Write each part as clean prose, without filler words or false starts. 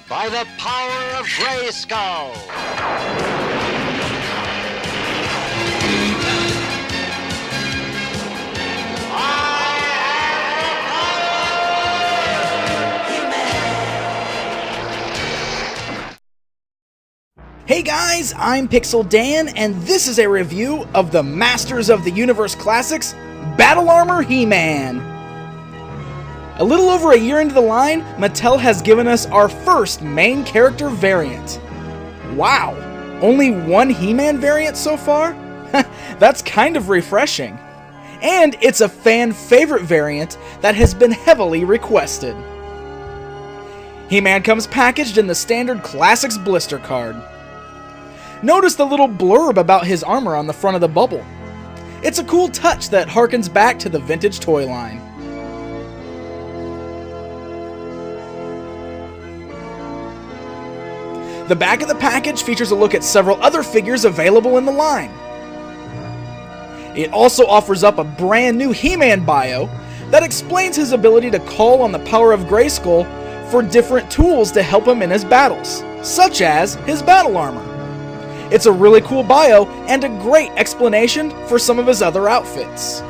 by the power of Grayskull. Hey guys, I'm Pixel Dan, and this is a review of the Masters of the Universe Classics Battle Armor He-Man. A little over a year into the line, Mattel has given us our first main character variant. Wow, only one He-Man variant so far? That's kind of refreshing. And it's a fan favorite variant that has been heavily requested. He-Man comes packaged in the standard Classics blister card. Notice the little blurb about his armor on the front of the bubble. It's a cool touch that harkens back to the vintage toy line. The back of the package features a look at several other figures available in the line. It also offers up a brand new He-Man bio that explains his ability to call on the power of Grayskull for different tools to help him in his battles, such as his battle armor. It's a really cool bio and a great explanation for some of his other outfits.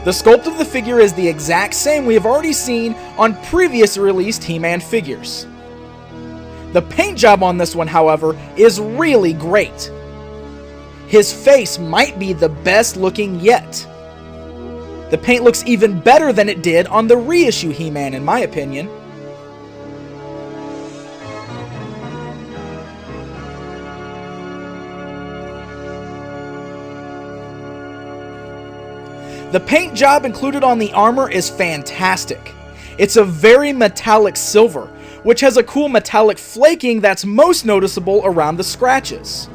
The sculpt of the figure is the exact same we have already seen on previous released He-Man figures. The paint job on this one, however, is really great. His face might be the best looking yet. The paint looks even better than it did on the reissue He-Man, in my opinion. The paint job included on the armor is fantastic. It's a very metallic silver, which has a cool metallic flaking that's most noticeable around the scratches.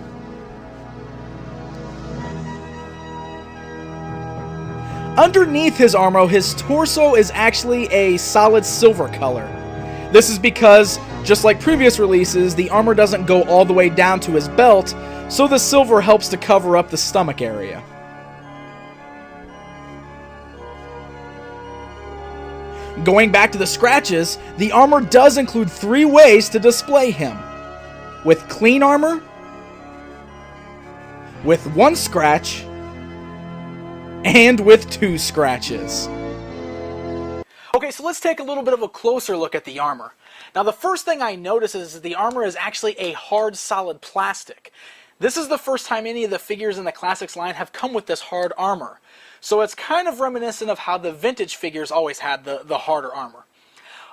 Underneath his armor, his torso is actually a solid silver color. This is because, just like previous releases, the armor doesn't go all the way down to his belt, so the silver helps to cover up the stomach area. Going back to the scratches, the armor does include 3 ways to display him. With clean armor, with 1 scratch, and with 2 scratches. Okay, so let's take a little bit of a closer look at the armor. Now the first thing I notice is that the armor is actually a hard, solid plastic. This is the first time any of the figures in the Classics line have come with this hard armor. So it's kind of reminiscent of how the vintage figures always had the harder armor.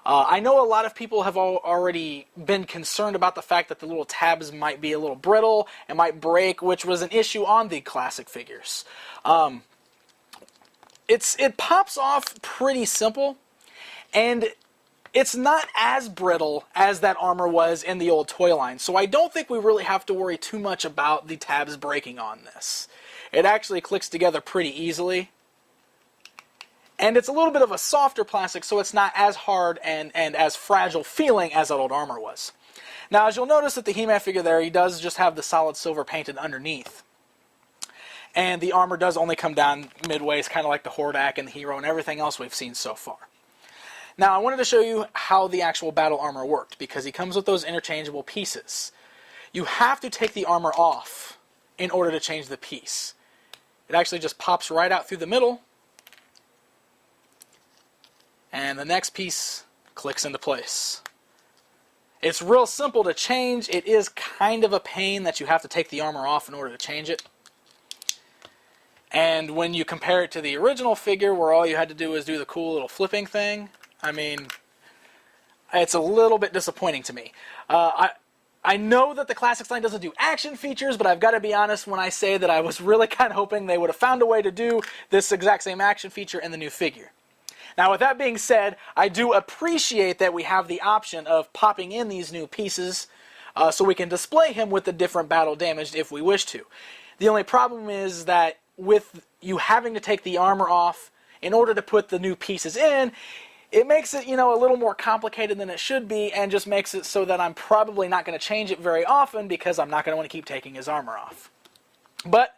I know a lot of people have already been concerned about the fact that the little tabs might be a little brittle and might break, which was an issue on the classic figures. It pops off pretty simple, and it's not as brittle as that armor was in the old toy line, so I don't think we really have to worry too much about the tabs breaking on this. It actually clicks together pretty easily, and it's a little bit of a softer plastic, so it's not as hard and as fragile feeling as that old armor was. Now, as you'll notice at the He-Man figure there, he does just have the solid silver painted underneath. And the armor does only come down midway. It's kind of like the Hordak and the Hero and everything else we've seen so far. Now, I wanted to show you how the actual battle armor worked, because he comes with those interchangeable pieces. You have to take the armor off in order to change the piece. It actually just pops right out through the middle, and the next piece clicks into place. It's real simple to change. It is kind of a pain that you have to take the armor off in order to change it. And when you compare it to the original figure, where all you had to do was do the cool little flipping thing, I mean, it's a little bit disappointing to me. I know that the Classics line doesn't do action features, but I've got to be honest when I say that I was really kind of hoping they would have found a way to do this exact same action feature in the new figure. Now, with that being said, I do appreciate that we have the option of popping in these new pieces so we can display him with the different battle damage if we wish to. The only problem is that with you having to take the armor off in order to put the new pieces in, it makes it, a little more complicated than it should be, and just makes it so that I'm probably not going to change it very often because I'm not going to want to keep taking his armor off. But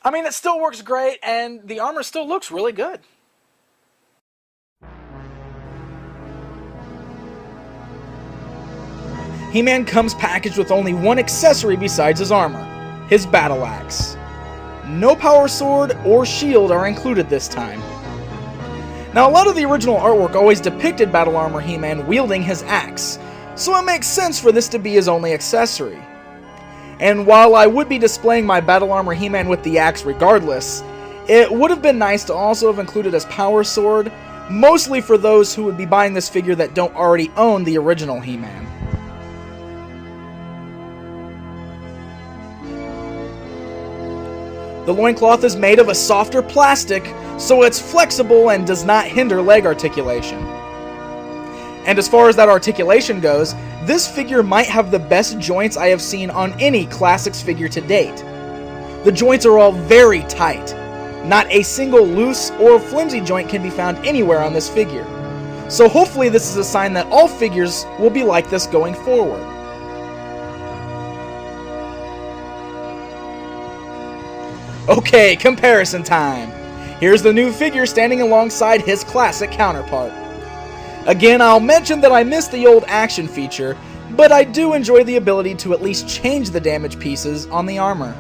I mean, it still works great, and the armor still looks really good. He-Man comes packaged with only one accessory besides his armor, his battle axe. No power sword or shield are included this time. Now, a lot of the original artwork always depicted Battle Armor He-Man wielding his axe, so it makes sense for this to be his only accessory. And while I would be displaying my Battle Armor He-Man with the axe regardless, it would have been nice to also have included his power sword, mostly for those who would be buying this figure that don't already own the original He-Man. The loincloth is made of a softer plastic, so it's flexible and does not hinder leg articulation. And as far as that articulation goes, this figure might have the best joints I have seen on any Classics figure to date. The joints are all very tight. Not a single loose or flimsy joint can be found anywhere on this figure. So hopefully this is a sign that all figures will be like this going forward. Okay, comparison time. Here's the new figure standing alongside his classic counterpart. Again, I'll mention that I missed the old action feature, but I do enjoy the ability to at least change the damaged pieces on the armor.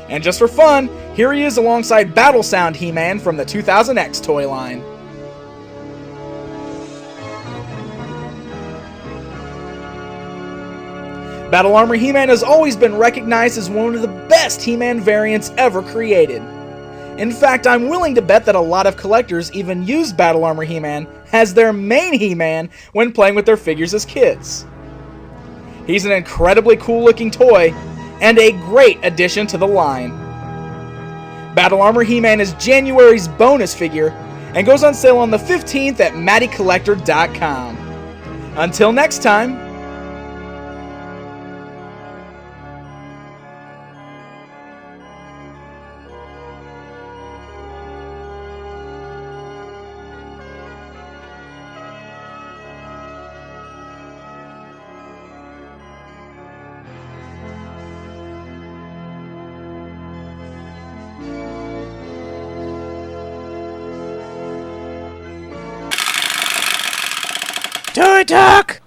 And just for fun, here he is alongside Battle Sound He-Man from the 2000X toy line. Battle Armor He-Man has always been recognized as one of the best He-Man variants ever created. In fact, I'm willing to bet that a lot of collectors even use Battle Armor He-Man as their main He-Man when playing with their figures as kids. He's an incredibly cool looking toy, and a great addition to the line. Battle Armor He-Man is January's bonus figure, and goes on sale on the 15th at MattyCollector.com. Until next time, Toy Talk!